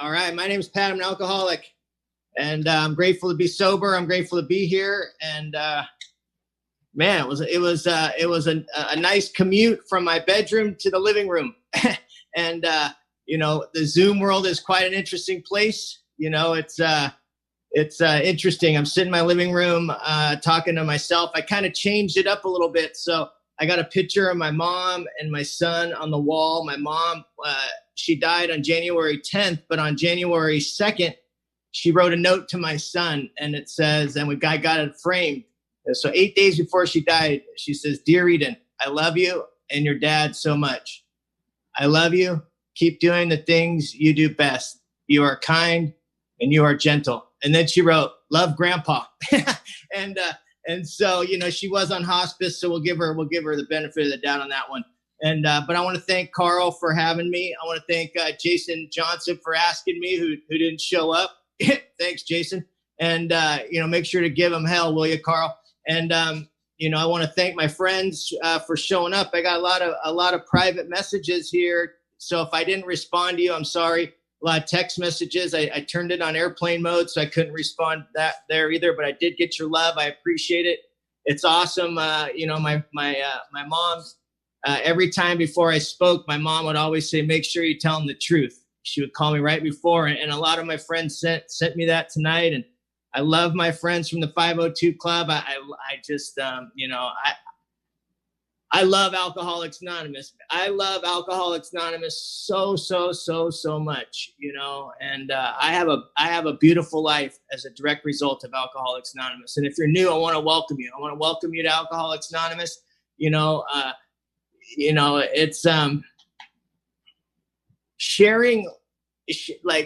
All right. My name is Pat. I'm an alcoholic, and I'm grateful to be sober. I'm grateful to be here. And man, it was a nice commute from my bedroom to the living room. And the Zoom world is quite an interesting place. It's interesting. I'm sitting in my living room talking to myself. I kind of changed it up a little bit. So I got a picture of my mom and my son on the wall. My mom, she died on January 10th, but on January 2nd, she wrote a note to my son, and it says, and I got it framed. So 8 days before she died, she says, "Dear Eden, I love you and your dad so much. I love you. Keep doing the things you do best. You are kind and you are gentle." And then she wrote, "Love, Grandpa." And so, she was on hospice, so we'll give her the benefit of the doubt on that one. And but I want to thank Carl for having me. I want to thank Jason Johnson for asking me, who didn't show up. Thanks, Jason. And make sure to give him hell, will you, Carl? And I want to thank my friends for showing up. I got a lot of private messages here, so if I didn't respond to you, I'm sorry. A lot of text messages. I turned it on airplane mode, so I couldn't respond there either. But I did get your love. I appreciate it. It's awesome. My mom. Every time before I spoke, my mom would always say, "Make sure you tell them the truth." She would call me right before, and a lot of my friends sent me that tonight. And I love my friends from the 502 Club. I love Alcoholics Anonymous. I love Alcoholics Anonymous so much, and I have a beautiful life as a direct result of Alcoholics Anonymous. And if you're new, I want to welcome you. I want to welcome you to Alcoholics Anonymous. It's sharing,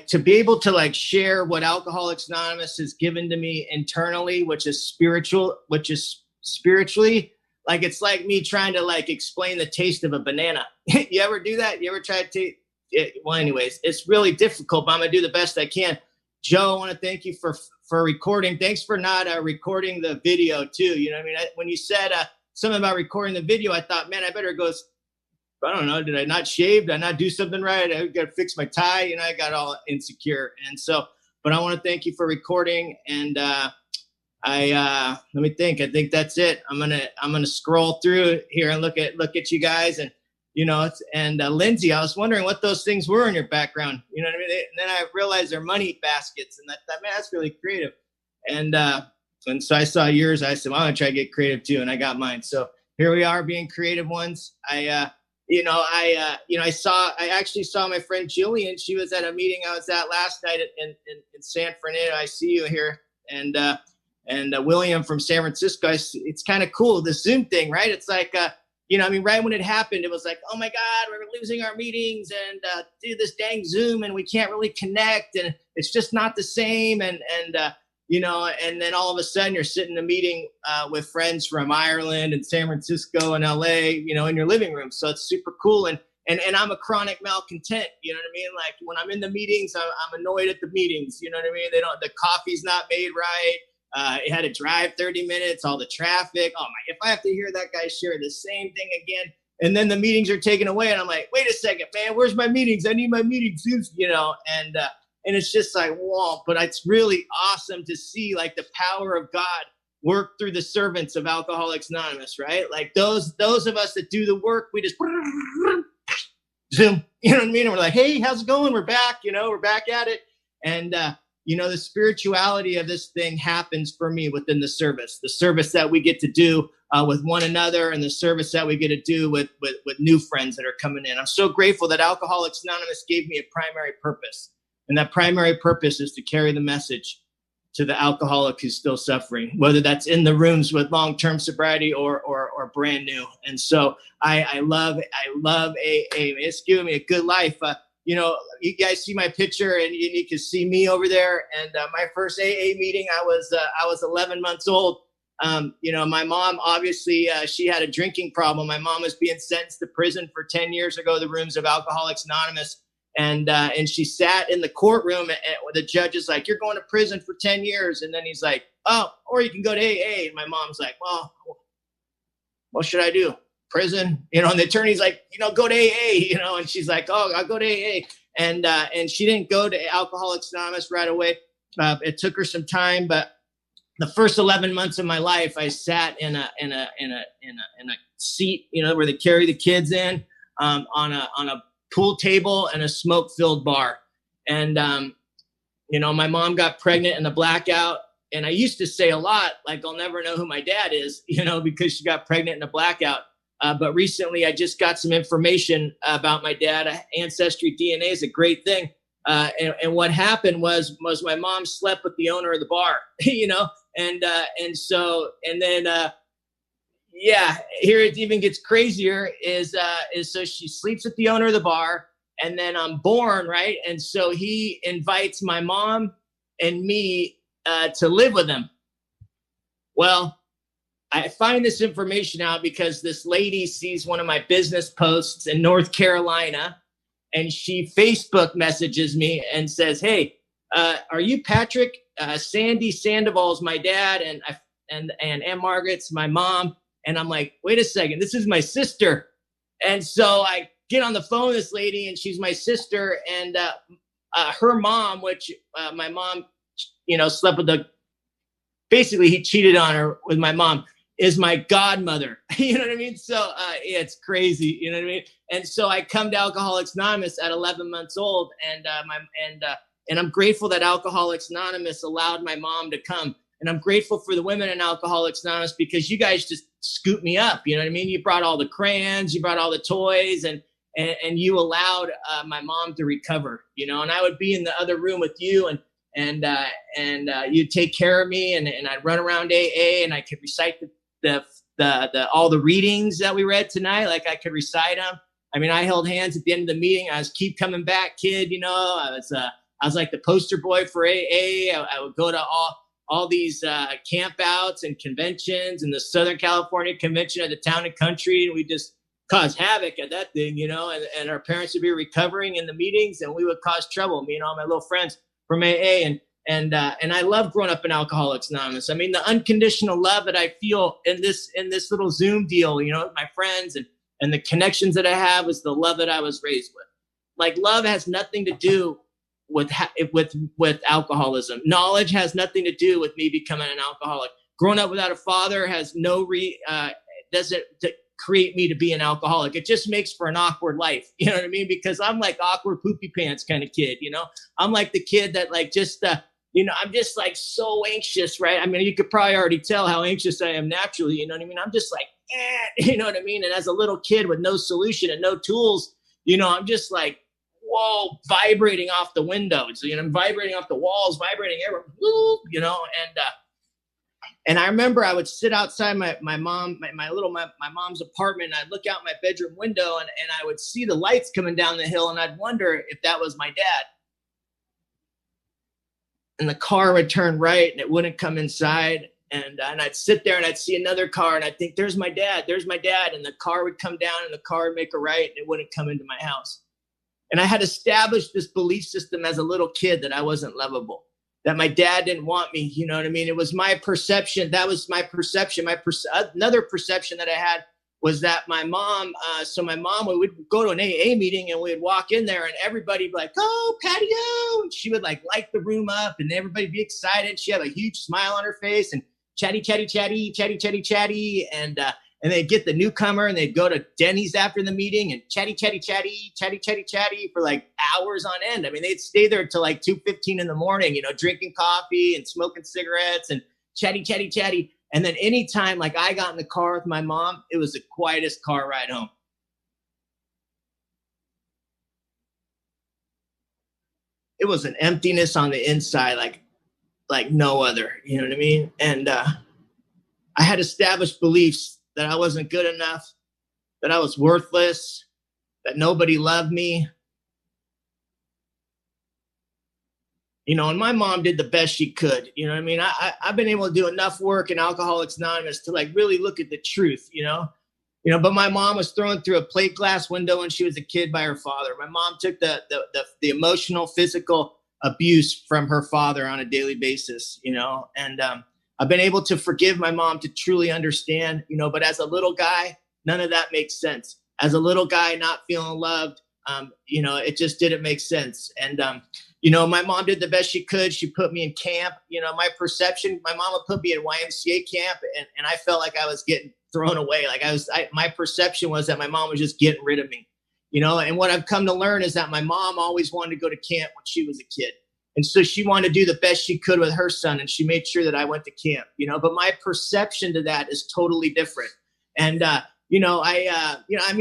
to be able to share what Alcoholics Anonymous has given to me internally, which is spiritually, it's like me trying to explain the taste of a banana. You ever do that? You ever try to well, anyways, it's really difficult, but I'm gonna do the best I can. Joe, I want to thank you for recording. Thanks for not recording the video too. When you said something about recording the video, I thought, man, I better go. I don't know. Did I not shave? Did I not do something right? I got to fix my tie. I got all insecure. And so, but I want to thank you for recording. And let me think. I think that's it. I'm gonna scroll through here and look at you guys. And Lindsay, I was wondering what those things were in your background. You know what I mean? And then I realized they're money baskets, and I thought, man, that's really creative. And so I saw yours. I said, well, I'm gonna try to get creative too, and I got mine. So here we are, being creative ones. I actually saw my friend Jillian. She was at a meeting I was at last night in San Fernando. I see you here, and William from San Francisco. It's kind of cool, the Zoom thing, right? It's like, right when it happened, it was like, oh my God, we're losing our meetings and do this dang Zoom, and we can't really connect, and it's just not the same. And then all of a sudden you're sitting in a meeting with friends from Ireland and San Francisco and LA, in your living room. So it's super cool. And I'm a chronic malcontent, you know what I mean? Like when I'm in the meetings, I'm annoyed at the meetings, you know what I mean? The coffee's not made right. It had to drive 30 minutes, all the traffic. Oh my, if I have to hear that guy share the same thing again, and then the meetings are taken away, and I'm like, wait a second, man, where's my meetings? I need my meetings, and it's just like, whoa, but it's really awesome to see the power of God work through the servants of Alcoholics Anonymous, right? Like those of us that do the work, we just Zoom, you know what I mean? And we're like, hey, how's it going? We're back, we're back at it. And, the spirituality of this thing happens for me within the service that we get to do with one another, and the service that we get to do with new friends that are coming in. I'm so grateful that Alcoholics Anonymous gave me a primary purpose. And that primary purpose is to carry the message to the alcoholic who's still suffering, whether that's in the rooms with long-term sobriety or brand new. And so I love AA. It's given me a good life. You guys see my picture, and you can see me over there. And my first AA meeting, I was 11 months old. My mom, obviously, she had a drinking problem. My mom was being sentenced to prison for 10 years ago, the rooms of Alcoholics Anonymous. And she sat in the courtroom, and the judge is like, you're going to prison for 10 years. And then he's like, oh, or you can go to AA. And my mom's like, well, what should I do? Prison? And the attorney's like, go to AA, and she's like, oh, I'll go to AA. And she didn't go to Alcoholics Anonymous right away. It took her some time, but the first 11 months of my life, I sat in a seat, where they carry the kids in, on a pool table and a smoke-filled bar. And my mom got pregnant in the blackout. And I used to say a lot, like, I'll never know who my dad is, because she got pregnant in a blackout. But recently I just got some information about my dad. Ancestry DNA is a great thing. And what happened was my mom slept with the owner of the bar, and then here it even gets crazier is so she sleeps with the owner of the bar, and then I'm born, right? And so he invites my mom and me to live with him. Well, I find this information out because this lady sees one of my business posts in North Carolina, and she Facebook messages me and says, "Hey, are you Patrick? Sandy Sandoval's my dad, and Aunt Margaret's my mom." And I'm like, "Wait a second, this is my sister." And so I get on the phone with this lady, and she's my sister, and her mom, which my mom, slept with basically he cheated on her with my mom, is my godmother. You know what I mean? So it's crazy. You know what I mean? And so I come to Alcoholics Anonymous at 11 months old, and I'm grateful that Alcoholics Anonymous allowed my mom to come. And I'm grateful for the women in Alcoholics Anonymous, because you guys just scooped me up. You know what I mean? You brought all the crayons, you brought all the toys, and you allowed my mom to recover. And I would be in the other room with you, and you'd take care of me, and I'd run around AA, and I could recite the all the readings that we read tonight. Like, I could recite them. I mean, I held hands at the end of the meeting. I was keep coming back, kid. I was like the poster boy for AA. I would go to all these campouts and conventions, and the Southern California Convention of the Town and Country, and we just cause havoc at that thing, and our parents would be recovering in the meetings, and we would cause trouble, me and all my little friends from AA. And I love growing up in Alcoholics Anonymous. I mean, the unconditional love that I feel in this little Zoom deal, with my friends, and the connections that I have, is the love that I was raised with. Like, love has nothing to do with alcoholism. Knowledge has nothing to do with me becoming an alcoholic. Growing up without a father has doesn't create me to be an alcoholic. It just makes for an awkward life. You know what I mean? Because I'm like awkward poopy pants kind of kid. I'm like the kid that I'm just like so anxious, right? I mean, you could probably already tell how anxious I am naturally. You know what I mean? I'm just like, you know what I mean? And as a little kid with no solution and no tools, I'm just like, whoa, vibrating off the windows, I'm vibrating off the walls, vibrating everywhere, and I remember I would sit outside my mom's apartment, and I'd look out my bedroom window, and I would see the lights coming down the hill, and I'd wonder if that was my dad. And the car would turn right, and it wouldn't come inside, and I'd sit there, and I'd see another car, and I'd think, there's my dad, and the car would come down, and the car would make a right, and it wouldn't come into my house. And I had established this belief system as a little kid that I wasn't lovable, that my dad didn't want me. You know what I mean? It was my perception. That was my perception. Another perception that I had was that my mom, we would go to an AA meeting, and we'd walk in there, and everybody would be like, "Oh, Patt O." And she would like light the room up, and everybody would be excited. She had a huge smile on her face, and chatty, and they'd get the newcomer, and they'd go to Denny's after the meeting and chatty for like hours on end. I mean, they'd stay there till like 2:15 in the morning, drinking coffee and smoking cigarettes and chatty. And then anytime like I got in the car with my mom, it was the quietest car ride home. It was an emptiness on the inside, like no other, you know what I mean? And I had established beliefs that I wasn't good enough, that I was worthless, that nobody loved me. And my mom did the best she could. You know what I mean? I've been able to do enough work in Alcoholics Anonymous to like really look at the truth, but my mom was thrown through a plate glass window when she was a kid by her father. My mom took the emotional, physical abuse from her father on a daily basis, and I've been able to forgive my mom, to truly understand, but as a little guy, none of that makes sense. As a little guy, not feeling loved, it just didn't make sense. And, my mom did the best she could. She put me in camp. My perception, my mom would put me in YMCA camp, and I felt like I was getting thrown away. Like my perception was that my mom was just getting rid of me, and what I've come to learn is that my mom always wanted to go to camp when she was a kid. And so she wanted to do the best she could with her son, and she made sure that I went to camp, but my perception to that is totally different. And,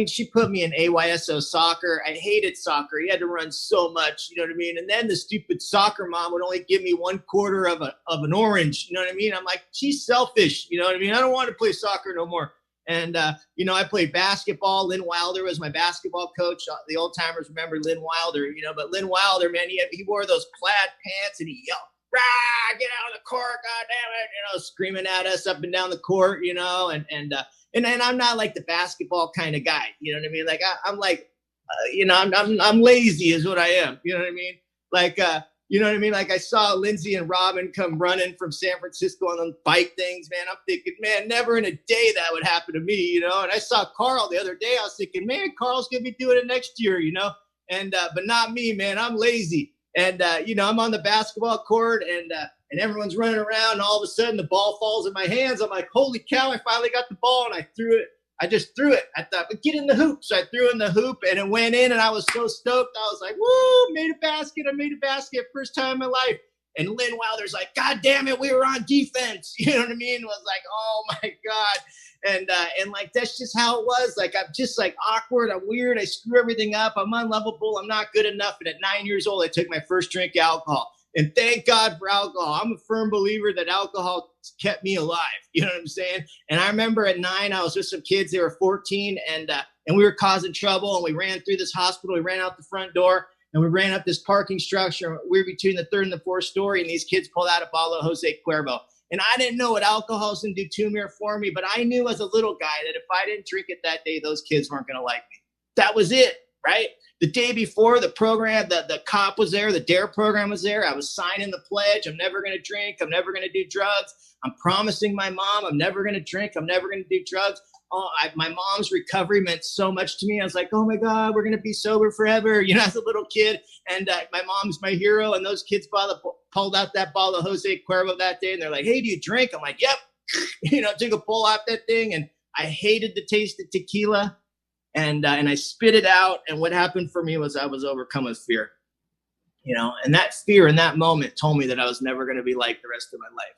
she put me in AYSO soccer. I hated soccer. You had to run so much, you know what I mean? And then the stupid soccer mom would only give me 1/4 of an orange, you know what I mean? I'm like, she's selfish, you know what I mean? I don't want to play soccer no more. And, I played basketball. Lynn Wilder was my basketball coach. The old timers remember Lynn Wilder, but Lynn Wilder, man, he wore those plaid pants and he yelled, "Rah, get out of the court, God damn it," screaming at us up and down the court, and I'm not like the basketball kind of guy, you know what I mean? Like I'm like, I'm lazy is what I am. You know what I mean? Like, you know what I mean? Like I saw Lindsay and Robin come running from San Francisco on those bike things, man. I'm thinking, man, never in a day that would happen to me, And I saw Carl the other day. I was thinking, man, Carl's going to be doing it next year, And, but not me, man. I'm lazy. And, I'm on the basketball court and everyone's running around. And all of a sudden the ball falls in my hands. I'm like, holy cow, I finally got the ball. And I threw it. I just threw it. I thought, but get in the hoop. So I threw in the hoop and it went in and I was so stoked. I was like, woo, made a basket. I made a basket. First time in my life. And Lynn Wilder's like, God damn it, we were on defense. You know what I mean? It was like, oh my God. And like, that's just how it was. Like, I'm just like awkward. I'm weird. I screw everything up. I'm unlovable. I'm not good enough. And at 9 years old, I took my first drink of alcohol. And thank God for alcohol. I'm a firm believer that alcohol kept me alive. You know what I'm saying? And I remember at 9, I was with some kids. They were 14 and we were causing trouble. And we ran through this hospital. We ran out the front door and we ran up this parking structure. We were between the 3rd and the 4th story. And these kids pulled out a bottle of Jose Cuervo. And I didn't know what alcohol was going to do to me or for me. But I knew as a little guy that if I didn't drink it that day, those kids weren't going to like me. That was it, right? The day before, the program, the COP was there. The DARE program was there. I was signing the pledge. I'm never going to drink. I'm never going to do drugs. I'm promising my mom I'm never going to drink. I'm never going to do drugs. My mom's recovery meant so much to me. I was like, oh, my God, we're going to be sober forever, as a little kid. And my mom's my hero. And those kids pulled out that bottle of Jose Cuervo that day. And they're like, hey, do you drink? I'm like, yep. Took a pull off that thing. And I hated the taste of tequila. And I spit it out. And what happened for me was I was overcome with fear, and that fear in that moment told me that I was never going to be like the rest of my life.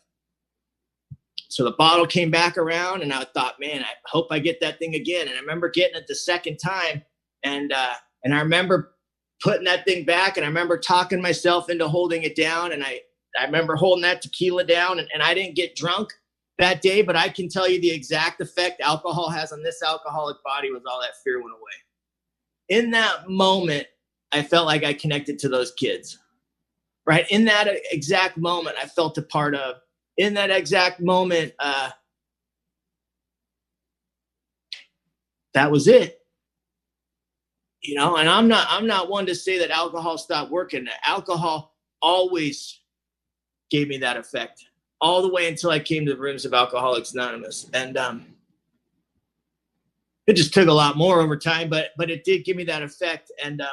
So the bottle came back around and I thought, man, I hope I get that thing again. And I remember getting it the second time. And I remember putting that thing back and I remember talking myself into holding it down. And I remember holding that tequila down and I didn't get drunk that day, but I can tell you the exact effect alcohol has on this alcoholic body was all that fear went away. In that moment, I felt like I connected to those kids, right? In that exact moment, I felt a part of. In that exact moment, that was it. And I'm not one to say that alcohol stopped working. Alcohol always gave me that effect. All the way until I came to the rooms of Alcoholics Anonymous. And it just took a lot more over time, but it did give me that effect. And,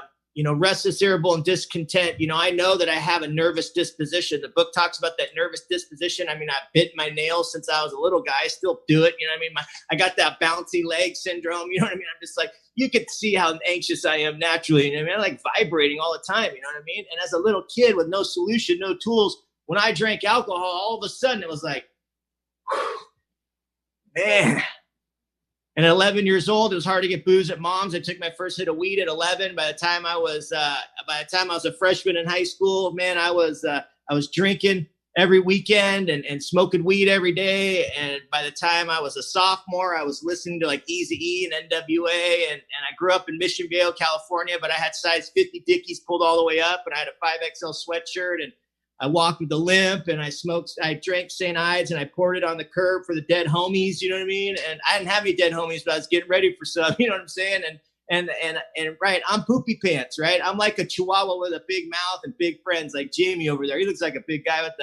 restless, irritable, and discontent. I know that I have a nervous disposition. The book talks about that nervous disposition. I mean, I bit my nails since I was a little guy. I still do it. I got that bouncy leg syndrome. I'm just like, you could see how anxious I am naturally. I like vibrating all the time. And as a little kid with no solution, no tools, when I drank alcohol, all of a sudden it was like, man. And at 11 years old, it was hard to get booze at mom's. I took my first hit of weed at 11. By the time I was a freshman in high school, man, I was drinking every weekend and smoking weed every day. And by the time I was a sophomore, I was listening to like Eazy-E and NWA. And I grew up in Mission Viejo, California, but I had size 50 Dickies pulled all the way up, and I had a 5XL sweatshirt, and I walked with a limp, and I drank St. Ides, and I poured it on the curb for the dead homies, you know what I mean? And I didn't have any dead homies, but I was getting ready for some, you know what I'm saying? And right, I'm poopy pants, right? I'm like a chihuahua with a big mouth and big friends, like Jamie over there. He looks like a big guy with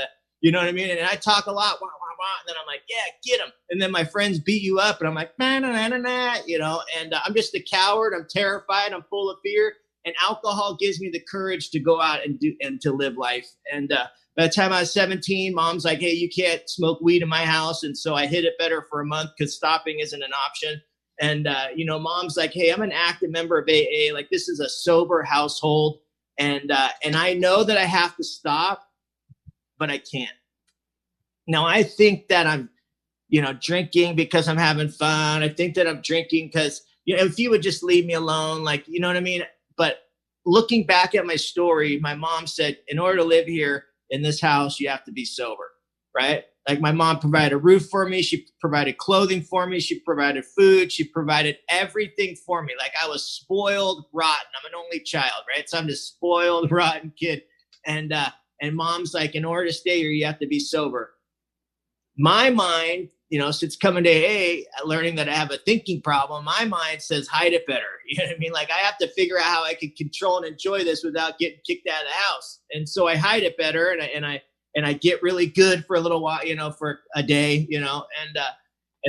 you know what I mean? And I talk a lot, wah, wah, wah, and then I'm like, yeah, get him. And then my friends beat you up, and I'm like, nah, nah, nah, nah, nah, and I'm just a coward. I'm terrified. I'm full of fear. and alcohol gives me the courage to go out and to live life. And by the time I was 17, mom's like, hey, you can't smoke weed in my house. And so I hid it better for a month because stopping isn't an option. And, mom's like, hey, I'm an active member of AA. Like, this is a sober household. And I know that I have to stop, but I can't. Now, I think that I'm, drinking because I'm having fun. I think that I'm drinking because, if you would just leave me alone, like, you know what I mean? But looking back at my story, my mom said, in order to live here in this house, you have to be sober, right? Like, my mom provided a roof for me. She provided clothing for me. She provided food. She provided everything for me. Like, I was spoiled, rotten. I'm an only child, right? So I'm this spoiled, rotten kid. And mom's like, in order to stay here, you have to be sober. My mind, since coming to AA, learning that I have a thinking problem, my mind says, hide it better. You know what I mean? Like, I have to figure out how I can control and enjoy this without getting kicked out of the house. And so I hide it better, and I get really good for a little while, for a day, and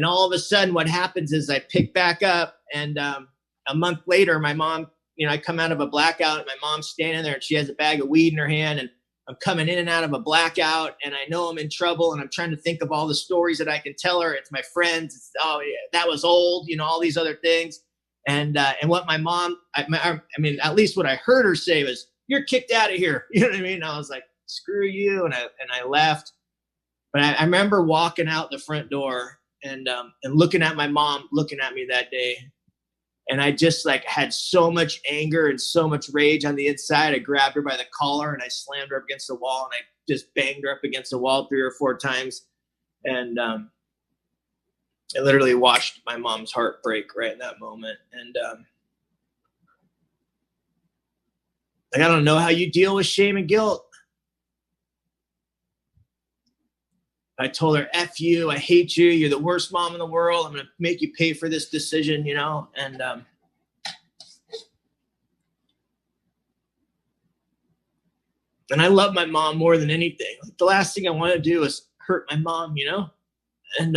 all of a sudden what happens is I pick back up, and a month later, my mom, I come out of a blackout, and my mom's standing there, and she has a bag of weed in her hand, and I'm coming in and out of a blackout, and I know I'm in trouble, and I'm trying to think of all the stories that I can tell her. It's my friends. It's, oh, yeah, that was old, all these other things. And what my mom, I mean, at least what I heard her say was, you're kicked out of here. You know what I mean? And I was like, screw you. And I left. But I remember walking out the front door and looking at my mom looking at me that day. And I just had so much anger and so much rage on the inside. I grabbed her by the collar and I slammed her up against the wall, and I just banged her up against the wall 3 or 4 times. And I literally watched my mom's heart break right in that moment. And I don't know how you deal with shame and guilt. I told her, F you, I hate you, you're the worst mom in the world, I'm going to make you pay for this decision, and I love my mom more than anything. Like, the last thing I want to do is hurt my mom, and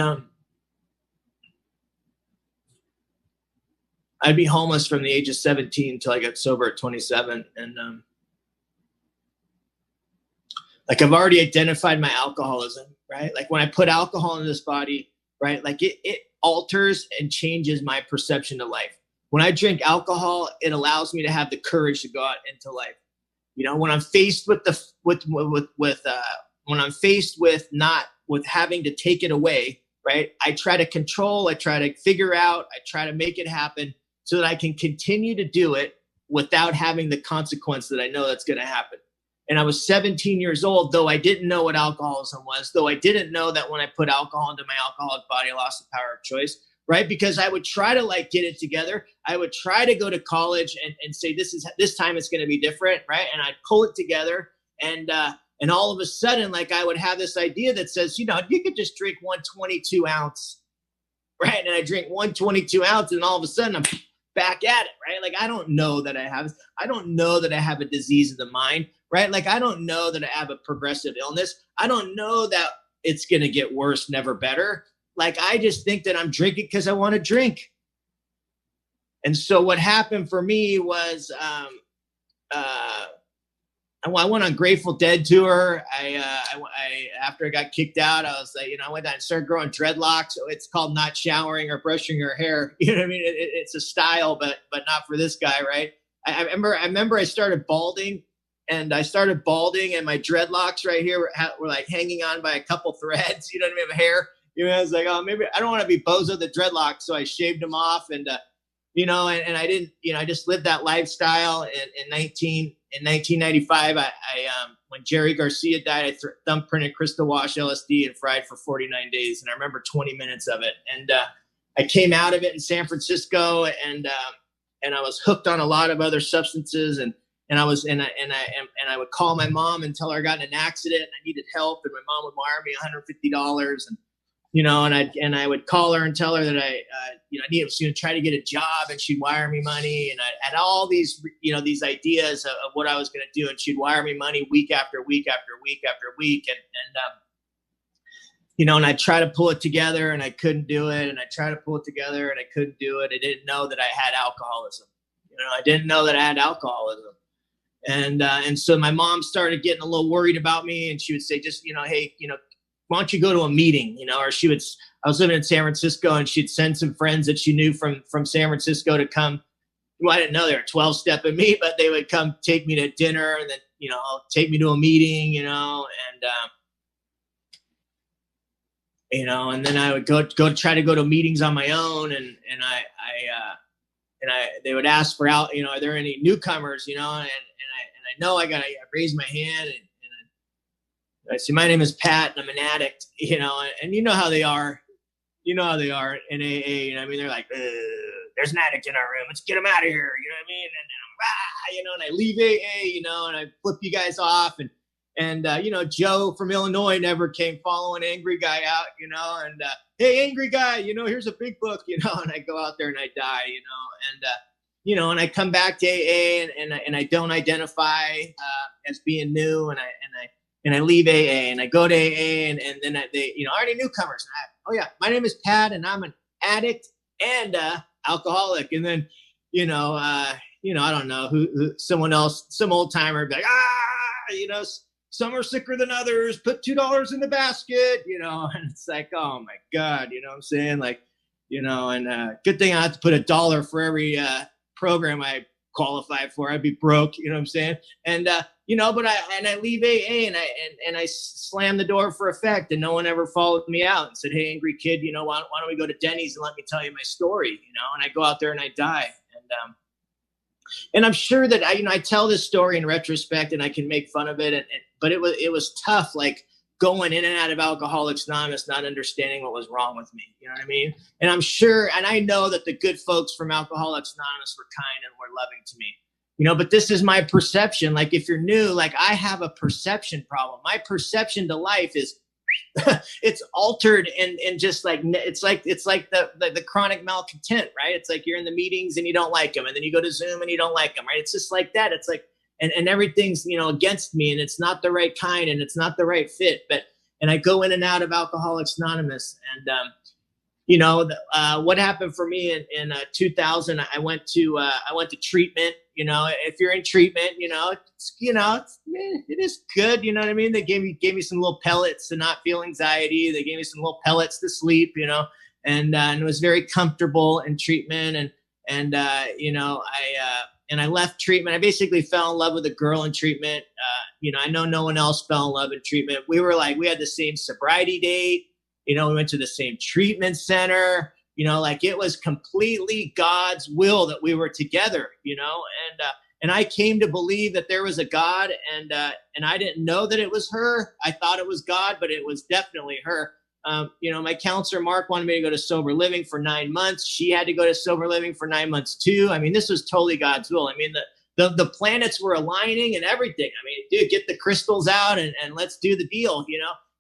I'd be homeless from the age of 17 until I got sober at 27. And I've already identified my alcoholism, right? Like, when I put alcohol in this body, right? Like, it alters and changes my perception of life. When I drink alcohol, it allows me to have the courage to go out into life. When I'm faced with when I'm faced with having to take it away, right? I try to control, I try to figure out, I try to make it happen so that I can continue to do it without having the consequence that I know that's going to happen. And I was 17 years old, though I didn't know what alcoholism was, though I didn't know that when I put alcohol into my alcoholic body, I lost the power of choice, right? Because I would try to get it together. I would try to go to college and say, this time it's going to be different, right? And I'd pull it together. And all of a sudden, I would have this idea that says, you could just drink 122 ounce, right? And I drink 122 ounce, and all of a sudden I'm back at it, right? I don't know that I have a disease of the mind, right? I don't know that I have a progressive illness. I don't know that it's going to get worse, never better. I just think that I'm drinking because I want to drink. And so what happened for me was, I went on Grateful Dead tour. After I got kicked out, I was I went down and started growing dreadlocks. It's called not showering or brushing your hair. You know what I mean? It's a style, but not for this guy, right? I remember I started balding, and my dreadlocks right here were hanging on by a couple threads. You know what I mean? Of hair. I was like, oh, maybe I don't want to be Bozo the dreadlocks, so I shaved them off, and and I didn't, I just lived that lifestyle. In 1995, when Jerry Garcia died, I thumbprinted crystal wash LSD and fried for 49 days, and I remember 20 minutes of it. And I came out of it in San Francisco, and I was hooked on a lot of other substances, and I would call my mom and tell her I got in an accident and I needed help, and my mom would wire me $150, and I would call her and tell her that I needed to try to get a job, and she'd wire me money, and I had all these, these ideas of what I was going to do, and she'd wire me money week after week after week after week, and I'd try to pull it together, and I couldn't do it, and I tried to pull it together, and I couldn't do it. I didn't know that I had alcoholism. I didn't know that I had alcoholism. And so my mom started getting a little worried about me, and she would say, just, hey, why don't you go to a meeting, or I was living in San Francisco, and she'd send some friends that she knew from San Francisco to come. Well, I didn't know they were 12-stepping me, but they would come take me to dinner, and then, take me to a meeting, and then I would go try to go to meetings on my own. And they would ask for out, are there any newcomers, and I know I raise my hand, and I say, my name is Pat, and I'm an addict, and you know how they are in AA. I mean, they're like, there's an addict in our room. Let's get him out of here. You know what I mean? And I leave AA, and I flip you guys off. And Joe from Illinois never came following Angry Guy out, and hey, Angry Guy, here's a big book, and I go out there and I die, and I come back to AA, and I don't identify as being new, and I leave AA, and I go to AA, and then they, already newcomers. Oh yeah, my name is Pat, and I'm an addict and alcoholic. And then, I don't know who someone else, some old timer, be like, some are sicker than others. Put $2 in the basket, and it's like, oh my God, what I'm saying? Like, and good thing I have to put $1 for every program I qualify for. I'd be broke, what I'm saying? And but I leave AA, and I slam the door for effect, and no one ever followed me out and said, hey, angry kid, why don't we go to Denny's and let me tell you my story, and I go out there and I die. And I'm sure that I tell this story in retrospect, and I can make fun of it, but it was tough, like going in and out of Alcoholics Anonymous, not understanding what was wrong with me. You know what I mean? And I'm sure, and I know that the good folks from Alcoholics Anonymous were kind and were loving to me. But this is my perception. Like, if you're new, like, I have a perception problem. My perception to life is it's altered, and just like it's like the chronic malcontent, right? It's like you're in the meetings and you don't like them, and then you go to Zoom and you don't like them, right? It's just like that. It's like and everything's against me, and it's not the right kind, and it's not the right fit. And I go in and out of Alcoholics Anonymous, and what happened for me in 2000, I went to treatment. If you're in treatment, it is good. You know what I mean? They gave me some little pellets to not feel anxiety. They gave me some little pellets to sleep, and it was very comfortable in treatment. And I left treatment. I basically fell in love with a girl in treatment. I know no one else fell in love in treatment. We had the same sobriety date. We went to the same treatment center. It was completely God's will that we were together, and I came to believe that there was a God, and I didn't know that it was her. I thought it was God, but it was definitely her. My counselor, Mark, wanted me to go to sober living for 9 months. She had to go to sober living for 9 months too. I mean, this was totally God's will. I mean, the planets were aligning and everything. I mean, dude, get the crystals out and let's do the deal,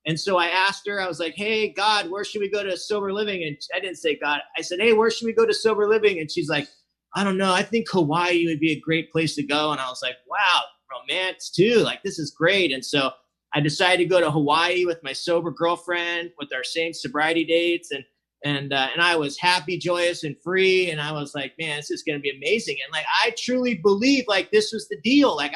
And so I asked her, I was like, hey, God, where should we go to sober living? And I didn't say God. I said, hey, where should we go to sober living? And she's like, I don't know. I think Hawaii would be a great place to go. And I was like, wow, romance too. Like, this is great. And so I decided to go to Hawaii with my sober girlfriend with our same sobriety dates. And I was happy, joyous, and free. And I was like, man, this is going to be amazing. And like, I truly believe like this was the deal. Like,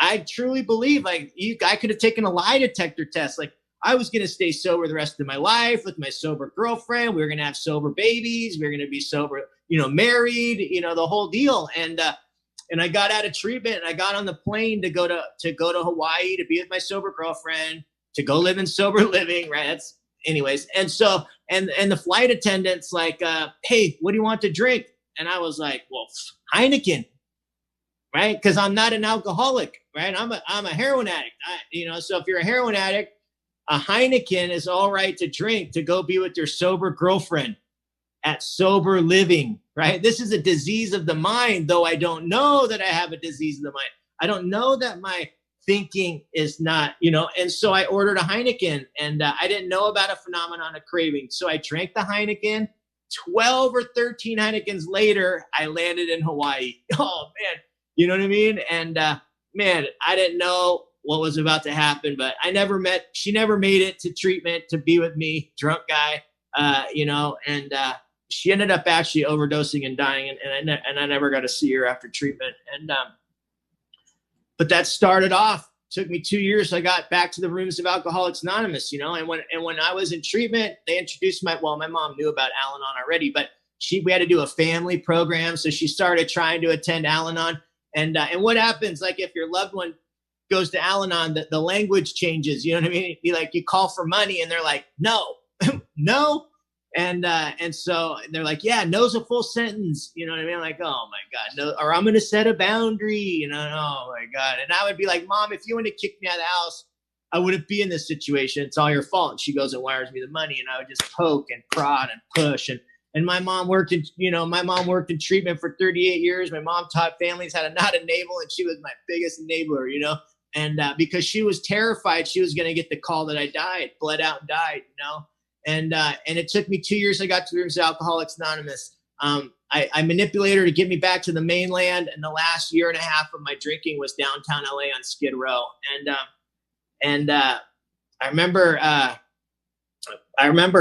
I truly believe like I could have taken a lie detector test. Like, I was going to stay sober the rest of my life with my sober girlfriend. We were going to have sober babies. We were going to be sober, married, the whole deal. And I got out of treatment, and I got on the plane to go to Hawaii to be with my sober girlfriend, to go live in sober living. Right. Anyways. And so, and the flight attendant's like, hey, what do you want to drink? And I was like, well, Heineken. Right. Because I'm not an alcoholic. Right. I'm a heroin addict. So if you're a heroin addict, a Heineken is all right to drink to go be with your sober girlfriend at sober living. Right. This is a disease of the mind, though I don't know that I have a disease of the mind. I don't know that my thinking is not, and so I ordered a Heineken, and I didn't know about a phenomenon of craving. So I drank the Heineken. 12 or 13 Heinekens later, I landed in Hawaii. Oh, man. You know what I mean? And man, I didn't know what was about to happen, but she never made it to treatment to be with me, drunk guy, and she ended up actually overdosing and dying, and I never got to see her after treatment. And but that started off. Took me 2 years. I got back to the rooms of Alcoholics Anonymous, you know. And when I was in treatment, they introduced my mom knew about Al-Anon already, but we had to do a family program, so she started trying to attend Al-Anon. And what happens, like, if your loved one goes to Al-Anon, the language changes. You know what I mean? You call for money, and they're like, no, no. And so they're like, yeah, no's a full sentence. You know what I mean? I'm like, oh my God, no, or I'm going to set a boundary, you know, oh my God. And I would be like, Mom, if you want to kick me out of the house, I wouldn't be in this situation. It's all your fault. And she goes and wires me the money, and I would just poke and prod and push. And my mom worked in treatment for 38 years. My mom taught families how to not enable, and she was my biggest enabler, you know, and because she was terrified she was going to get the call that I bled out and died, you know. And it took me 2 years. I got to the rooms of Alcoholics Anonymous. I manipulated her to get me back to the mainland. And the last year and a half of my drinking was downtown LA on Skid Row. And I remember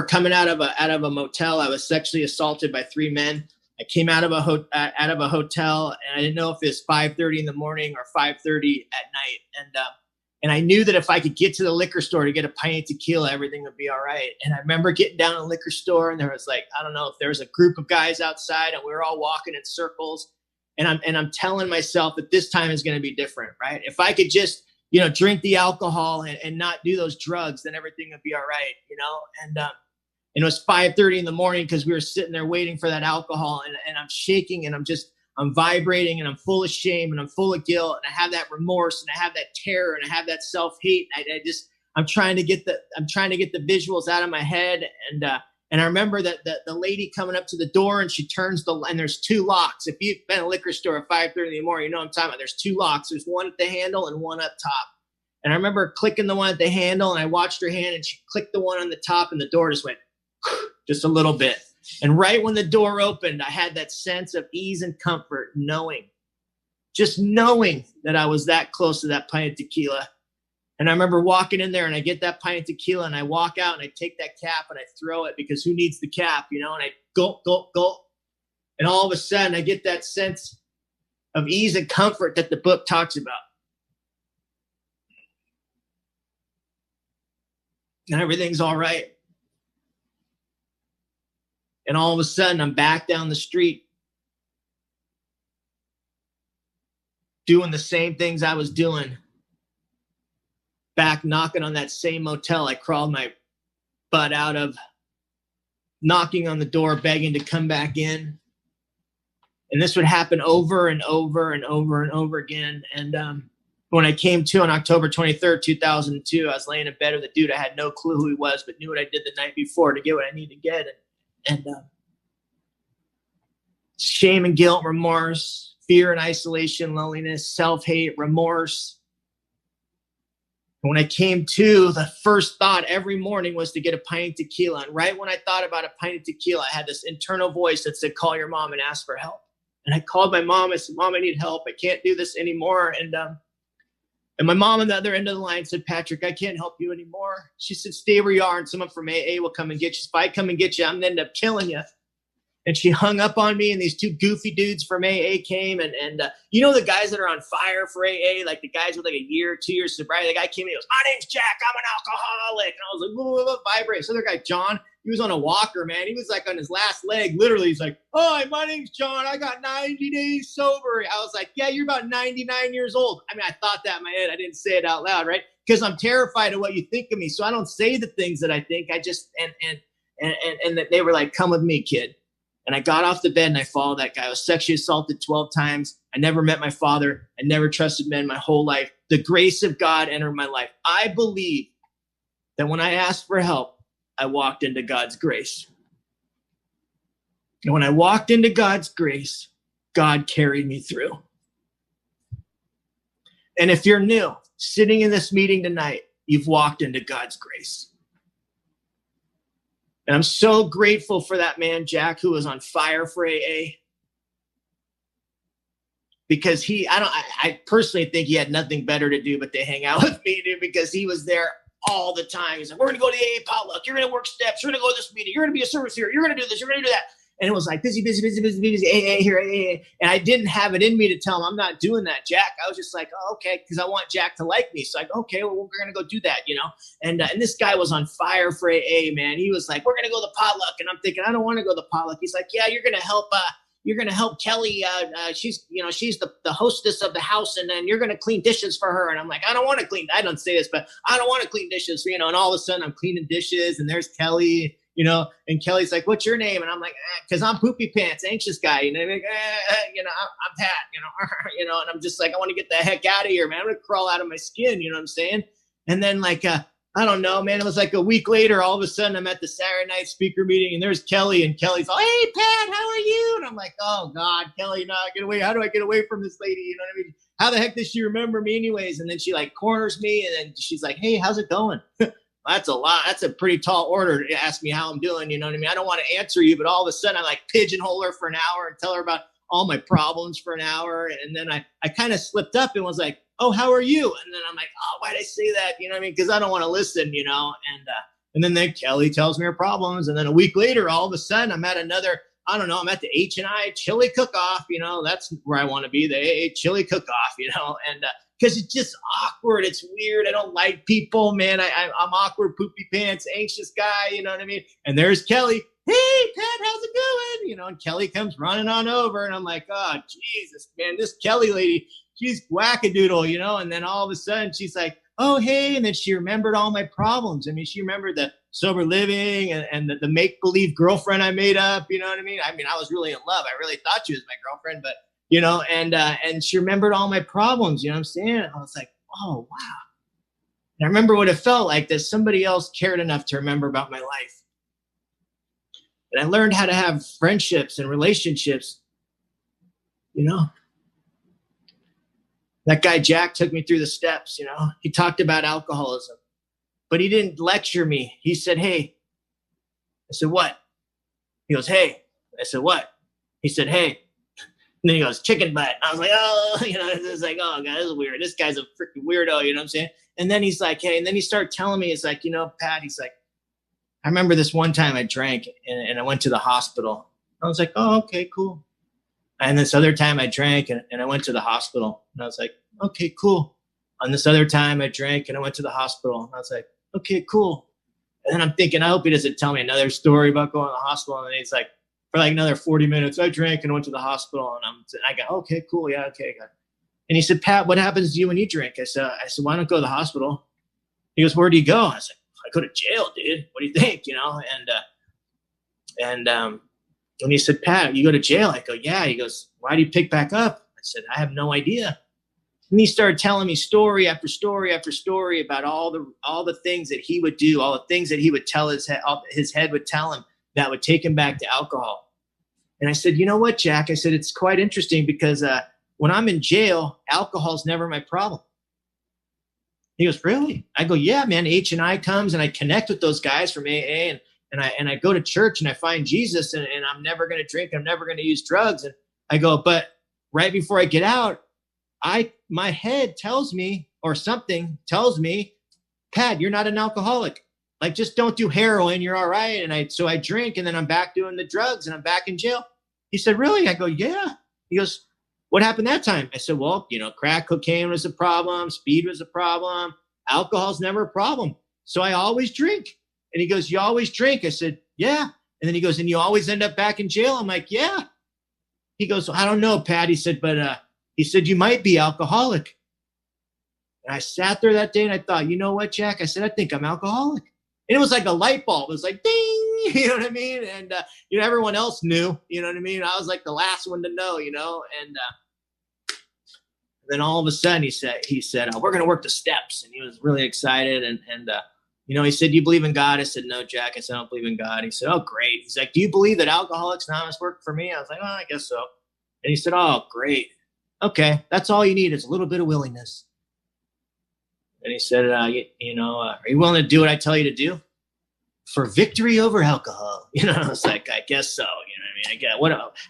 coming out of a motel. I was sexually assaulted by 3 men. I came out of a hotel, and I didn't know if it was 5:30 in the morning or 5:30 at night. And I knew that if I could get to the liquor store to get a pint of tequila, everything would be all right. And I remember getting down to the liquor store, and there was like, I don't know if there was a group of guys outside, and we were all walking in circles. And I'm telling myself that this time is going to be different, right? If I could just, you know, drink the alcohol and not do those drugs, then everything would be all right, you know? And it was 5:30 in the morning because we were sitting there waiting for that alcohol, and I'm shaking, and I'm vibrating, and I'm full of shame, and I'm full of guilt, and I have that remorse, and I have that terror, and I have that self-hate. I'm trying to get the visuals out of my head. And I remember that the lady coming up to the door, and she turns and there's 2 locks. If you've been in a liquor store at 5:30 in the morning, you know what I'm talking about. There's 2 locks. There's one at the handle and one up top. And I remember clicking the one at the handle, and I watched her hand, and she clicked the one on the top, and the door just went just a little bit. And right when the door opened, I had that sense of ease and comfort, knowing that I was that close to that pint of tequila. And I remember walking in there, and I get that pint of tequila, and I walk out, and I take that cap, and I throw it, because who needs the cap, you know? And I gulp, gulp, gulp. And all of a sudden, I get that sense of ease and comfort that the book talks about. And everything's all right. And all of a sudden, I'm back down the street doing the same things I was doing. Back knocking on that same motel I crawled my butt out of, knocking on the door, begging to come back in. And this would happen over and over and over and over again. And when I came to on October 23rd, 2002, I was laying in bed with a dude. I had no clue who he was, but knew what I did the night before to get what I needed to get. And shame and guilt, remorse, fear and isolation, loneliness, self-hate, remorse. And when I came to, the first thought every morning was to get a pint of tequila. And right when I thought about a pint of tequila, I had this internal voice that said, call your mom and ask for help. And I called my mom. I said, Mom, I need help. I can't do this anymore. And my mom on the other end of the line said, Patrick, I can't help you anymore. She said, stay where you are, and someone from AA will come and get you. If I come and get you, I'm going to end up killing you. And she hung up on me, and these 2 goofy dudes from AA came. And you know the guys that are on fire for AA, like the guys with like a year, 2 years sobriety? The guy came in, he goes, my name's Jack, I'm an alcoholic. And I was like, whoa, vibrate. So the other guy, John, he was on a walker, man. He was like on his last leg. Literally, he's like, hi, my name's John. I got 90 days sober. I was like, yeah, you're about 99 years old. I mean, I thought that in my head. I didn't say it out loud, right? Because I'm terrified of what you think of me. So I don't say the things that I think. I just, and that they were like, come with me, kid. And I got off the bed, and I followed that guy. I was sexually assaulted 12 times. I never met my father. I never trusted men my whole life. The grace of God entered my life. I believe that when I asked for help, I walked into God's grace. And when I walked into God's grace, God carried me through. And if you're new, sitting in this meeting tonight, you've walked into God's grace. And I'm so grateful for that man, Jack, who was on fire for AA. Because I personally think he had nothing better to do but to hang out with me, dude, because he was there all the time. He's like, we're going to go to the AA potluck. You're going to work steps. You're going to go to this meeting. You're going to be a service here. You're going to do this. You're going to do that. And it was like busy, AA here, AA. And I didn't have it in me to tell him I'm not doing that, Jack. I was just like, oh, okay, because I want Jack to like me. So like, okay, well, we're gonna go do that, And this guy was on fire for AA, man. He was like, we're gonna go to the potluck, and I'm thinking, I don't want to go to the potluck. He's like, yeah, you're gonna help. You're going to help Kelly. She's the hostess of the house, and then you're going to clean dishes for her. And I'm like, I don't want to clean. I don't say this, but I don't want to clean dishes, And all of a sudden I'm cleaning dishes, and there's Kelly, and Kelly's like, what's your name? And I'm like, because I'm Poopy Pants, anxious guy. And I'm like, I'm Pat, and I'm just like, I want to get the heck out of here, man. I'm going to crawl out of my skin. You know what I'm saying? And then I don't know, man. It was like a week later, all of a sudden I'm at the Saturday night speaker meeting, and there's Kelly, and Kelly's like, hey, Pat, how are you? And I'm like, oh God, Kelly, no, get away. How do I get away from this lady? You know what I mean? How the heck does she remember me anyways? And then she like corners me, and then she's like, hey, how's it going? That's a lot. That's a pretty tall order to ask me how I'm doing. You know what I mean? I don't want to answer you, but all of a sudden I like pigeonhole her for an hour and tell her about all my problems for an hour. And then I kind of slipped up and was like, oh, how are you? And then I'm like, oh, why'd I say that? You know what I mean? Because I don't want to listen, And then Kelly tells me her problems. And then a week later, all of a sudden I'm at another, I'm at the H&I chili cook-off. That's where I want to be, the AA chili cook-off, and because it's just awkward. It's weird. I don't like people, man. I'm awkward, poopy pants, anxious guy. You know what I mean? And there's Kelly. Hey, Pat, how's it going? And Kelly comes running on over, and I'm like, oh, Jesus, man, this Kelly lady, she's wackadoodle, and then all of a sudden she's like, oh, hey, and then she remembered all my problems. I mean, she remembered the sober living and the make-believe girlfriend I made up, you know what I mean? I mean, I was really in love. I really thought she was my girlfriend, but, and she remembered all my problems, you know what I'm saying? And I was like, oh, wow. And I remember what it felt like that somebody else cared enough to remember about my life. And I learned how to have friendships and relationships, That guy, Jack, took me through the steps, He talked about alcoholism, but he didn't lecture me. He said, hey. I said, what? He goes, hey. I said, what? He said, hey. And then he goes, chicken butt. I was like, oh, it's like, oh, God, this is weird. This guy's a freaking weirdo, you know what I'm saying? And then he's like, hey. And then he started telling me, it's like, Pat, he's like, I remember this one time I drank and I went to the hospital. I was like, oh, okay, cool. And this other time I drank and I went to the hospital. And I was like, okay, cool. On this other time I drank and I went to the hospital. And I was like, okay, cool. And then I'm thinking, I hope he doesn't tell me another story about going to the hospital. And he's like, for like another 40 minutes, I drank and went to the hospital. And I go, okay, cool. Yeah, okay. And he said, Pat, what happens to you when you drink? I said, why don't go to the hospital? He goes, where do you go? I was like, I go to jail, dude. What do you think? And he said, Pat, you go to jail? I go, yeah. He goes, why do you pick back up? I said, I have no idea. And he started telling me story after story after story about all the things that he would do, all the things that he would tell his head would tell him that would take him back to alcohol. And I said, you know what, Jack? I said, it's quite interesting because when I'm in jail, alcohol's never my problem. He goes, really? I go, yeah, man. H&I comes and I connect with those guys from AA and I go to church and I find Jesus and I'm never going to drink. I'm never going to use drugs. And I go, but right before I get out, my head tells me or something tells me, Pat, you're not an alcoholic. Like, just don't do heroin. You're all right. And so I drink and then I'm back doing the drugs and I'm back in jail. He said, really? I go, yeah. He goes, what happened that time? I said, well, crack cocaine was a problem. Speed was a problem. Alcohol's never a problem. So I always drink. And he goes, you always drink? I said, yeah. And then he goes, and you always end up back in jail? I'm like, yeah. He goes, I don't know, Pat. He said, but he said, you might be alcoholic. And I sat there that day and I thought, you know what, Jack? I said, I think I'm alcoholic. And it was like a light bulb. It was like, ding, you know what I mean? And, everyone else knew, you know what I mean? I was like the last one to know, and then all of a sudden he said, we're going to work the steps. And he was really excited. And he said, do you believe in God? I said, no, Jack. I said, I don't believe in God. He said, oh, great. He's like, do you believe that Alcoholics Anonymous worked for me? I was like, oh, I guess so. And he said, oh, great. Okay. That's all you need is a little bit of willingness. And he said, are you willing to do what I tell you to do? For victory over alcohol. I was like, I guess so. I get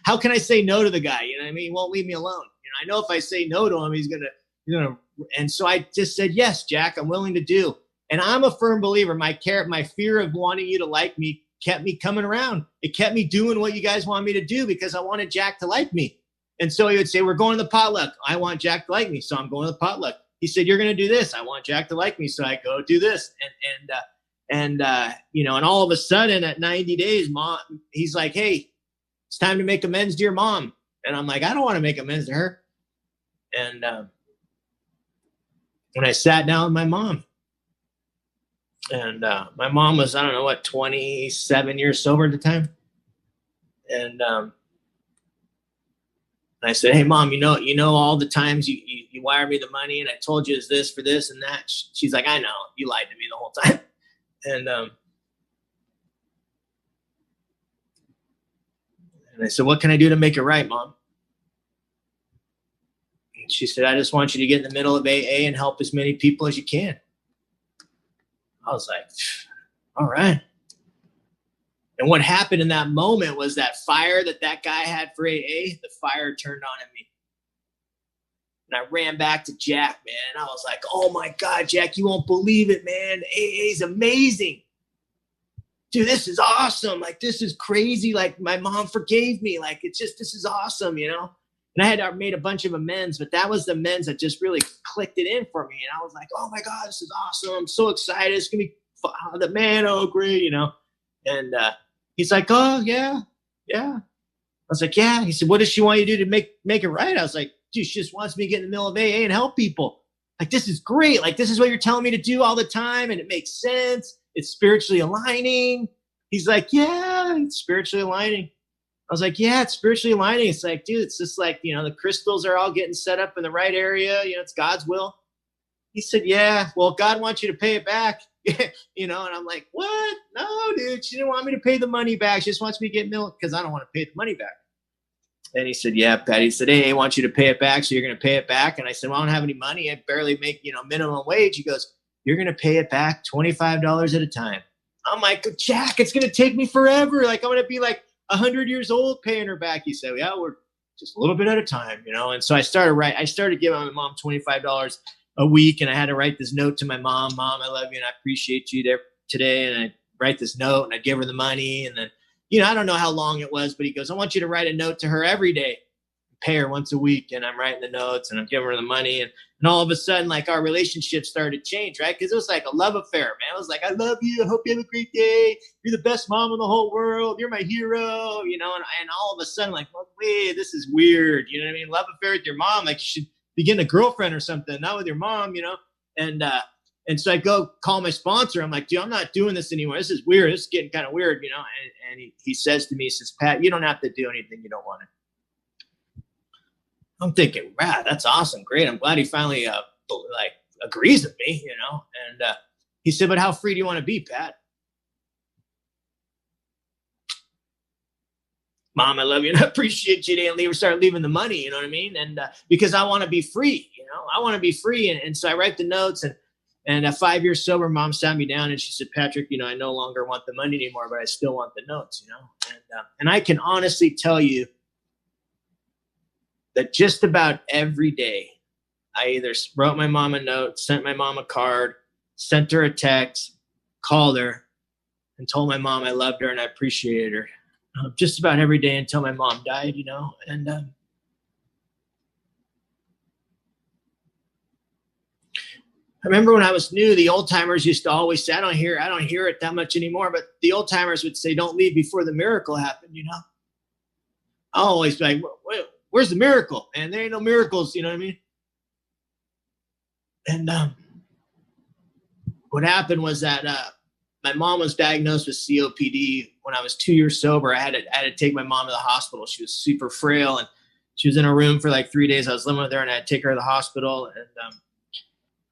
how can I say no to the guy? He won't leave me alone. I know if I say no to him, he's going to, and so I just said, yes, Jack, I'm willing to do. And I'm a firm believer. My fear of wanting you to like me kept me coming around. It kept me doing what you guys want me to do because I wanted Jack to like me. And so he would say, we're going to the potluck. I want Jack to like me, so I'm going to the potluck. He said, you're going to do this. I want Jack to like me, so I go do this. And all of a sudden at 90 days, mom, he's like, hey, it's time to make amends to your mom. And I'm like, I don't want to make amends to her. And when I sat down with my mom, and my mom was, 27 years sober at the time. And I said, hey, Mom, you know all the times you wire me the money and I told you it's this for this and that. She's like, I know. You lied to me the whole time. And I said, what can I do to make it right, Mom? And she said, I just want you to get in the middle of AA and help as many people as you can. I was like, all right. And what happened in that moment was that fire that guy had for AA, the fire turned on in me. And I ran back to Jack, man. And I was like, oh my God, Jack, you won't believe it, man. AA is amazing. Dude, this is awesome. Like, this is crazy. Like, my mom forgave me. Like, this is awesome, And I had made a bunch of amends, but that was the amends that just really clicked it in for me. And I was like, oh my God, this is awesome. I'm so excited. It's going to be the man. Oh, great, And he's like, oh, yeah. I was like, yeah. He said, what does she want you to do to make it right? I was like, dude, she just wants me to get in the middle of AA and help people. Like, this is great. Like, this is what you're telling me to do all the time. And it makes sense. It's spiritually aligning. He's like, yeah, it's spiritually aligning. I was like, yeah, it's spiritually aligning. It's like, dude, it's just like, the crystals are all getting set up in the right area. It's God's will. He said, yeah, well, God wants you to pay it back. And I'm like, what? No, dude, she didn't want me to pay the money back. She just wants me to get milk because I don't want to pay the money back. And he said, yeah, Pat. He said, hey, I want you to pay it back. So you're going to pay it back. And I said, well, I don't have any money. I barely make, minimum wage. He goes, you're going to pay it back $25 at a time. I'm like, Jack, it's going to take me forever. Like, I'm going to be like 100 years old paying her back. He said, yeah, we're just a little bit at a time, And so I started giving my mom $25 a week. And I had to write this note to my mom. Mom, I love you and I appreciate you there today. And I write this note and I give her the money. And then, I don't know how long it was, but he goes, I want you to write a note to her every day, pay her once a week. And I'm writing the notes and I'm giving her the money. And all of a sudden, like, our relationship started to change, right? Because it was like a love affair, man. It was like, I love you. I hope you have a great day. You're the best mom in the whole world. You're my hero, and all of a sudden, like, well, wait, this is weird. You know what I mean? Love affair with your mom. Like, you should begin a girlfriend or something, not with your mom, And so I go call my sponsor. I'm like, dude, I'm not doing this anymore. This is weird. This is getting kind of weird, And he says to me, he says, Pat, you don't have to do anything you don't want to. I'm thinking, wow, that's awesome. Great. I'm glad he finally agrees with me, And he said, but how free do you want to be, Pat? Mom, I love you and I appreciate you. And start leaving the money, you know what I mean? And because I want to be free, I want to be free. And so I write the notes and at 5 years sober, Mom sat me down and she said, Patrick, I no longer want the money anymore, but I still want the notes, And I can honestly tell you that just about every day, I either wrote my mom a note, sent my mom a card, sent her a text, called her, and told my mom I loved her and I appreciated her. Just about every day until my mom died, And I remember when I was new, the old timers used to always say, I don't hear it that much anymore, but the old timers would say, don't leave before the miracle happened, I'll always be like, where's the miracle? And there ain't no miracles, you know what I mean? And what happened was that my mom was diagnosed with COPD when I was 2 years sober. I had to take my mom to the hospital. She was super frail and she was in a room for like 3 days. I was living with her and I had to take her to the hospital. And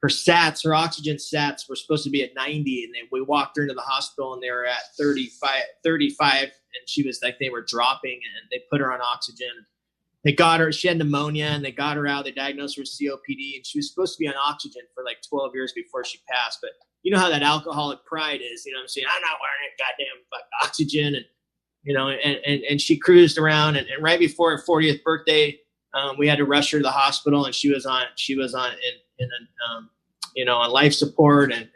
her oxygen sats were supposed to be at 90. And we walked her into the hospital and they were at 35. And she was like, they were dropping and they put her on oxygen. They got her, she had pneumonia and they got her out. They diagnosed her with COPD and she was supposed to be on oxygen for like 12 years before she passed. But you know how that alcoholic pride is, what I'm saying? I'm not wearing goddamn oxygen. And, and she cruised around and right before her 40th birthday, we had to rush her to the hospital and she was on on life support. And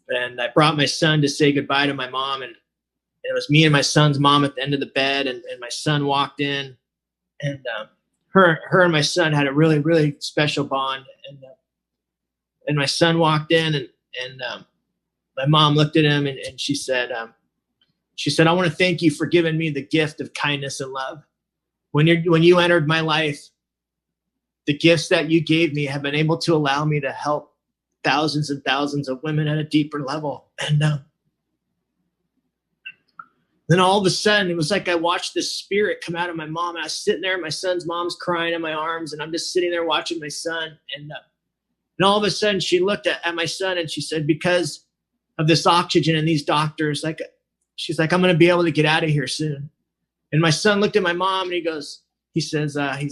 And I brought my son to say goodbye to my mom, and it was me and my son's mom at the end of the bed, and my son walked in, and her and my son had a really, really special bond. And my son walked in, and my mom looked at him, and she said, I want to thank you for giving me the gift of kindness and love. When you entered my life, the gifts that you gave me have been able to allow me to help thousands and thousands of women at a deeper level. And then all of a sudden, it was like I watched this spirit come out of my mom. And I was sitting there, my son's mom's crying in my arms, and I'm just sitting there watching my son. And all of a sudden, she looked at my son, and she said, because of this oxygen and these doctors, she's like, I'm going to be able to get out of here soon. And my son looked at my mom, and he's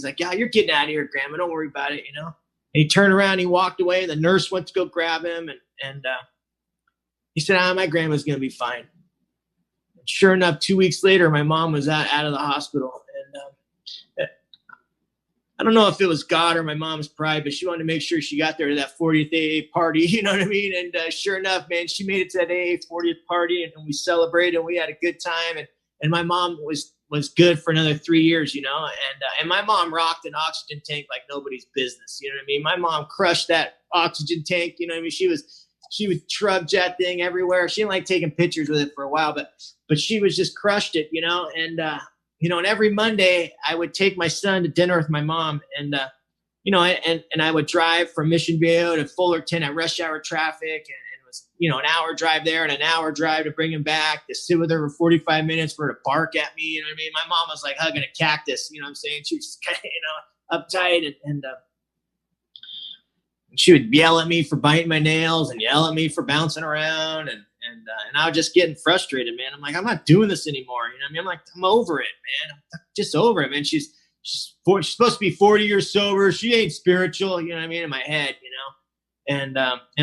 like, yeah, you're getting out of here, Grandma. Don't worry about it, you know. And he turned around, he walked away, and the nurse went to go grab him. And he said, my grandma's going to be fine. And sure enough, 2 weeks later, my mom was out of the hospital. And I don't know if it was God or my mom's pride, but she wanted to make sure she got there to that 40th AA party. You know what I mean? And sure enough, man, she made it to that AA 40th party, and we celebrated, and we had a good time. And my mom was good for another 3 years, you know, and my mom rocked an oxygen tank like nobody's business. You know what I mean? My mom crushed that oxygen tank. You know what I mean? She would trudge that thing everywhere. She didn't like taking pictures with it for a while, but she was just crushed it, you know. And you know, and every Monday I would take my son to dinner with my mom, and you know, and I would drive from Mission Viejo to Fullerton at rush hour traffic, and it was, you know, an hour drive there and an hour drive to bring him back, to sit with her for 45 minutes for her to bark at me. You know what I mean? My mom was like hugging a cactus. You know what I'm saying? She was kind of, you know, uptight, and she would yell at me for biting my nails and yell at me for bouncing around, and I was just getting frustrated, man. I'm like, I'm not doing this anymore. You know what I mean? I'm like, I'm over it, man. I'm just over it, man. She's supposed to be 40 years sober. She ain't spiritual, you know what I mean? In my head, you know? And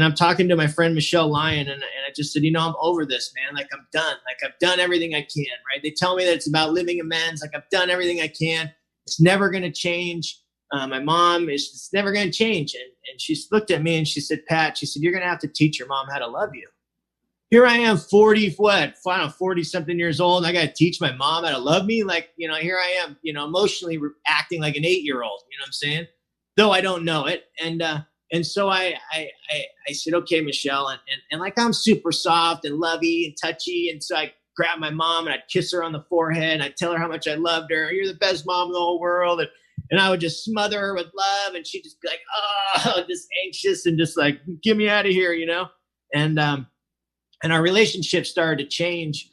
I'm talking to my friend, Michelle Lyon, and I just said, you know, I'm over this, man. Like, I'm done. Like, I've done everything I can, right? They tell me that it's about living amends. Like, I've done everything I can. It's never going to change. My mom is never going to change. And she looked at me and she said, Pat, she said, you're going to have to teach your mom how to love you. Here I am, 40-something years old. I got to teach my mom how to love me. Like, you know, here I am, you know, emotionally acting like an 8-year-old, you know what I'm saying? Though I don't know it. And so I said, okay, Michelle. And like, I'm super soft and lovey and touchy. And so I grabbed my mom and I'd kiss her on the forehead and I'd tell her how much I loved her. You're the best mom in the whole world. And I would just smother her with love. And she'd just be like, oh, just anxious and just like, get me out of here, you know? And our relationship started to change.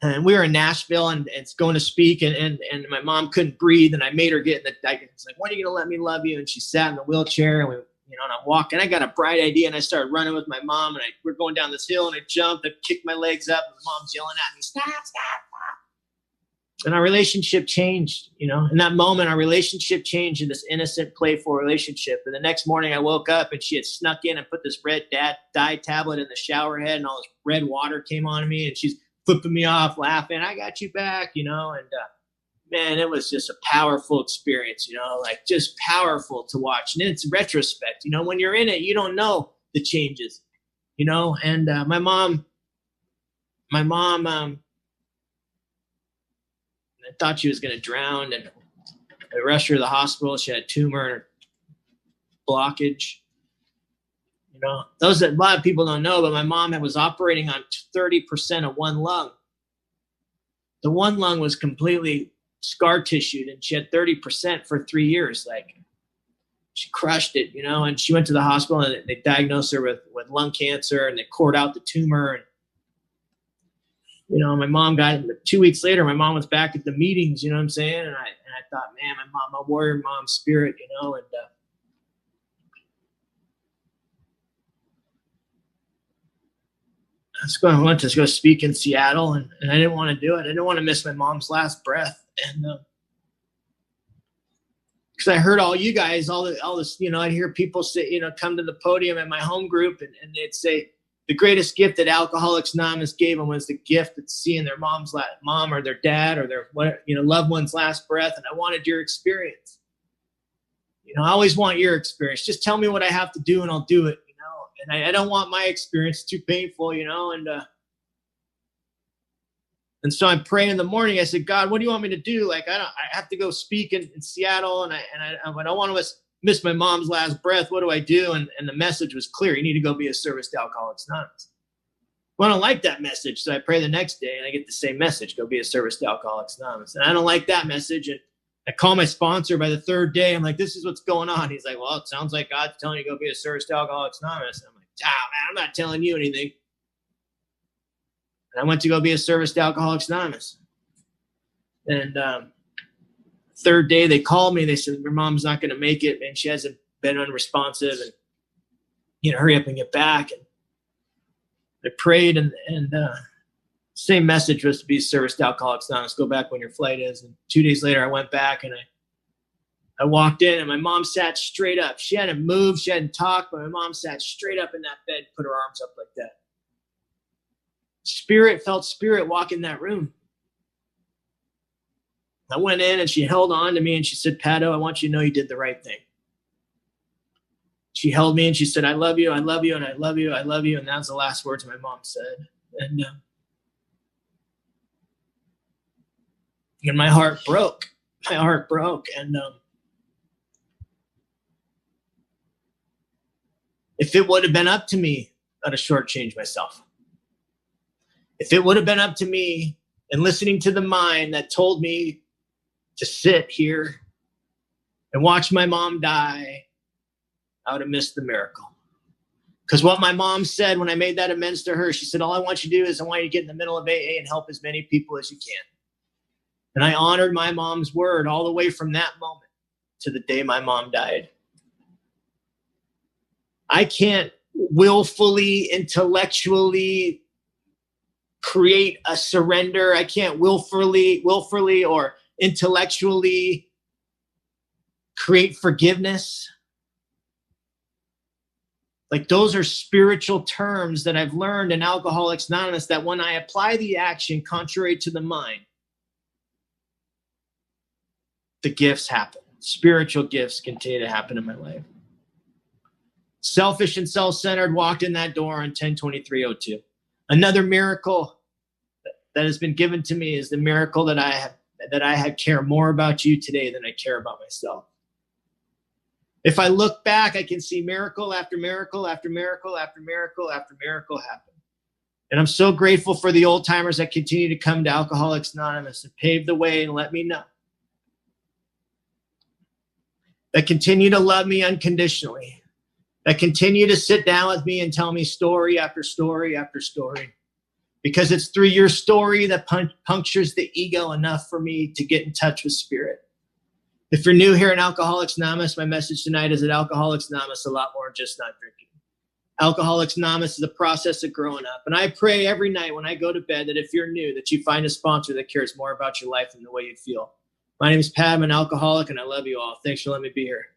And we were in Nashville and it's going to speak, and my mom couldn't breathe, and I made her get in the, it's like, when are you going to let me love you? And she sat in the wheelchair, and we, you know, and I'm walking. I got a bright idea, and I started running with my mom, and we're going down this hill, and I jumped, I kicked my legs up, and the mom's yelling at me, stop. And our relationship changed, you know. In that moment, our relationship changed in this innocent, playful relationship. And the next morning I woke up and she had snuck in and put this red dye tablet in the shower head, and all this red water came on me, and she's flipping me off, laughing, I got you back, you know. And man, it was just a powerful experience, you know, like just powerful to watch. And it's retrospect, you know, when you're in it, you don't know the changes, you know. And my mom, I thought she was going to drown, and I rushed her to the hospital. She had a tumor and a blockage. You know, those that a lot of people don't know, but my mom was operating on 30% of one lung. The one lung was completely scar tissued, and she had 30% for 3 years. Like, she crushed it, you know. And she went to the hospital, and they diagnosed her with lung cancer, and they cored out the tumor. And you know, my mom got it 2 weeks later. My mom was back at the meetings, you know what I'm saying? And I thought, man, my warrior mom spirit, you know. And I went to go speak in Seattle, and I didn't want to do it. I didn't want to miss my mom's last breath. And because I heard all you guys, all this, you know, I'd hear people say, you know, come to the podium at my home group, and they'd say, the greatest gift that Alcoholics Anonymous gave them was the gift of seeing their mom or their dad or their, you know, loved one's last breath. And I wanted your experience. You know, I always want your experience. Just tell me what I have to do and I'll do it, you know. I don't want my experience too painful, and so I'm praying in the morning. I said, God, what do you want me to do? Like, I have to go speak in Seattle, and I don't want to miss my mom's last breath. What do I do? And the message was clear. You need to go be a service to Alcoholics Anonymous. Well, I don't like that message. So I pray the next day and I get the same message, go be a service to Alcoholics Anonymous. And I don't like that message. And I call my sponsor by the third day. I'm like, this is what's going on. He's like, well, it sounds like God's telling you to go be a service to Alcoholics Anonymous. And I'm like, man, I'm not telling you anything. And I went to go be a service to Alcoholics Anonymous. And third day, they called me. They said, your mom's not going to make it, and she hasn't been unresponsive. And, hurry up and get back. And I prayed, and same message was to be service to Alcoholics Anonymous. Go back when your flight is. And 2 days later, I went back, and I walked in, and my mom sat straight up. She hadn't moved. She hadn't talked, but my mom sat straight up in that bed, put her arms up like that. Felt spirit walk in that room. I went in and she held on to me and she said, Patt O, I want you to know you did the right thing. She held me and she said, I love you, I love you, and I love you, I love you. And that was the last words my mom said. And my heart broke. My heart broke. And if it would have been up to me, I'd have shortchanged myself. If it would have been up to me and listening to the mind that told me to sit here and watch my mom die, I would have missed the miracle. Because what my mom said when I made that amends to her, she said, all I want you to do is I want you to get in the middle of AA and help as many people as you can. And I honored my mom's word all the way from that moment to the day my mom died. I can't willfully, intellectually create a surrender. I can't willfully or intellectually create forgiveness. Like, those are spiritual terms that I've learned in Alcoholics Anonymous, that when I apply the action contrary to the mind, the gifts happen. Spiritual gifts continue to happen in my life. Selfish and self-centered, walked in that door on 10/23/02. Another miracle that has been given to me is the miracle that I care more about you today than I care about myself. If I look back, I can see miracle after miracle after miracle after miracle after miracle happen. And I'm so grateful for the old timers that continue to come to Alcoholics Anonymous and pave the way and let me know. That continue to love me unconditionally. That continue to sit down with me and tell me story after story after story. Because it's through your story that punctures the ego enough for me to get in touch with spirit. If you're new here in Alcoholics Anonymous, my message tonight is that Alcoholics Anonymous is a lot more than just not drinking. Alcoholics Anonymous is a process of growing up. And I pray every night when I go to bed that if you're new, that you find a sponsor that cares more about your life than the way you feel. My name is Pat. I'm an alcoholic, and I love you all. Thanks for letting me be here.